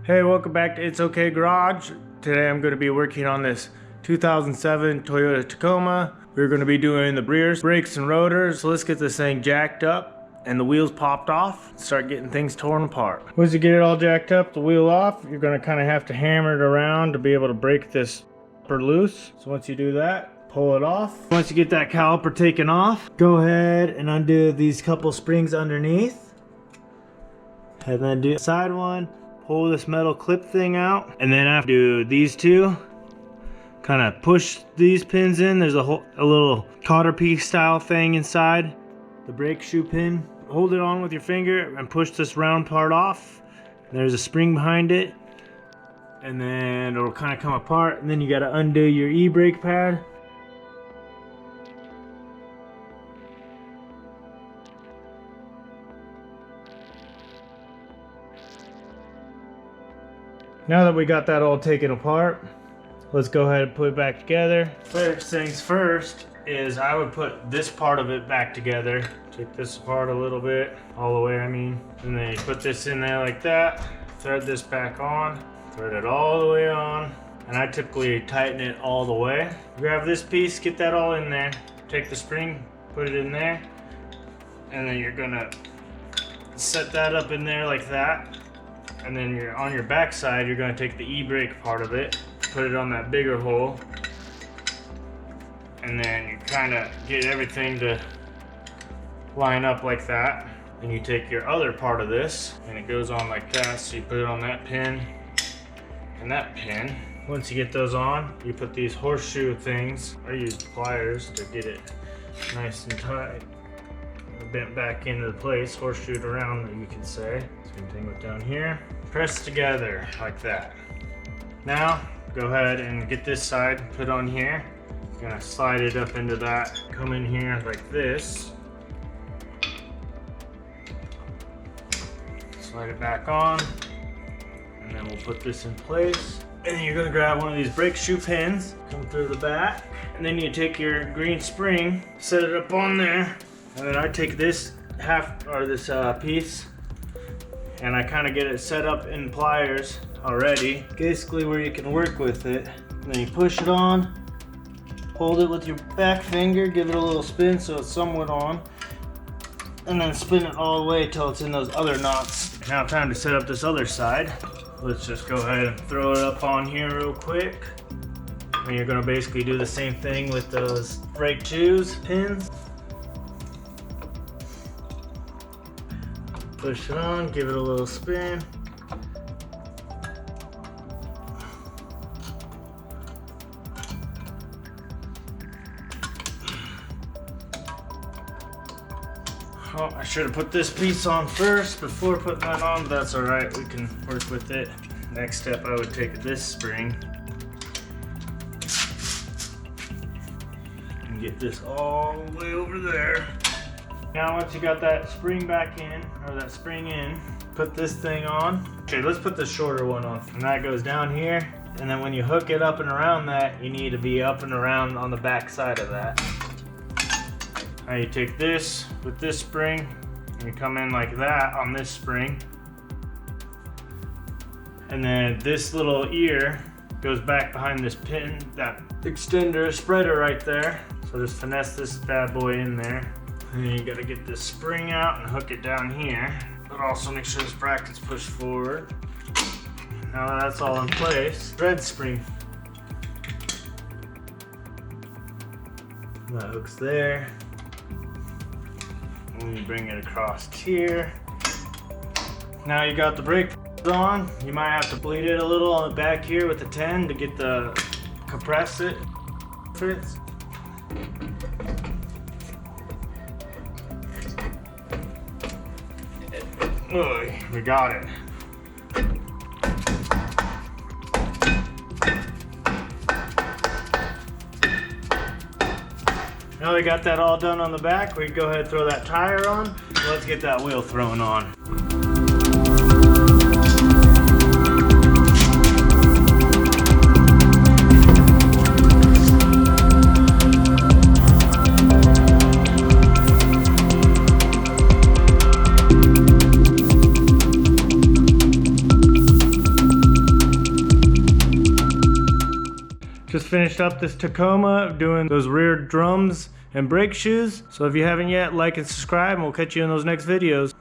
Hey, welcome back to It's Okay Garage. Today I'm going to be working on this 2007 Toyota Tacoma. We're going to be doing the rear brakes and rotors. So let's get this thing jacked up and the wheels popped off. Start getting things torn apart. Once you get it all jacked up, the wheel off, you're going to kind of have to hammer it around to be able to break this caliper loose. So once you do that, pull it off. Once you get that caliper taken off, go ahead and undo these couple springs underneath. And then do the side one. Pull this metal clip thing out, and then after do these two, kind of push these pins in. There's a little cotter piece style thing inside the brake shoe pin. Hold it on with your finger and push this round part off. There's a spring behind it, and then it'll kind of come apart, and then you got to undo your e-brake pad. Now that we got that all taken apart, let's go ahead and put it back together. First things first is I would put this part of it back together. Take this apart a little bit, all the way I mean. And then you put this in there like that, thread this back on, thread it all the way on. And I typically tighten it all the way. Grab this piece, get that all in there. Take the spring, put it in there. And then you're gonna set that up in there like that. And then you're on your back side, you're going to take the e-brake part of it, put it on that bigger hole, and then you kind of get everything to line up like that. And you take your other part of this, and it goes on like that, so you put it on that pin and that pin. Once you get those on, you put these horseshoe things. I use pliers to get it nice and tight, bent back into the place, horseshoed around, you can say. Same thing with down here. Press together like that. Now, go ahead and get this side put on here. You're gonna slide it up into that. Come in here like this. Slide it back on. And then we'll put this in place. And then you're gonna grab one of these brake shoe pins, come through the back. And then you take your green spring, set it up on there. And then I take this piece and I kind of get it set up in pliers already, basically where you can work with it. And then you push it on, hold it with your back finger, give it a little spin so it's somewhat on, and then spin it all the way till it's in those other knots. Now time to set up this other side. Let's just go ahead and throw it up on here real quick. And you're gonna basically do the same thing with those brake shoes pins. Push it on, give it a little spin. Oh, I should have put this piece on first before putting that on, but that's alright, we can work with it. Next step, I would take this spring and get this all the way over there. Now once you got that spring back in, or that spring in, put this thing on. Okay, let's put the shorter one on. And that goes down here. And then when you hook it up and around that, you need to be up and around on the back side of that. Now you take this with this spring, and you come in like that on this spring. And then this little ear goes back behind this pin, that extender spreader right there. So just finesse this bad boy in there. And then you gotta get this spring out and hook it down here, but also make sure this bracket's pushed forward. Now that that's all in place, thread spring. That hook's there. And you bring it across here. Now you got the brake on. You might have to bleed it a little on the back here with the 10 to get the compress it. Fits. We got it. Now we got that all done on the back, we can go ahead and throw that tire on. Let's get that wheel thrown on. Just finished up this Tacoma doing those rear drums and brake shoes. So if you haven't yet, like and subscribe, and we'll catch you in those next videos.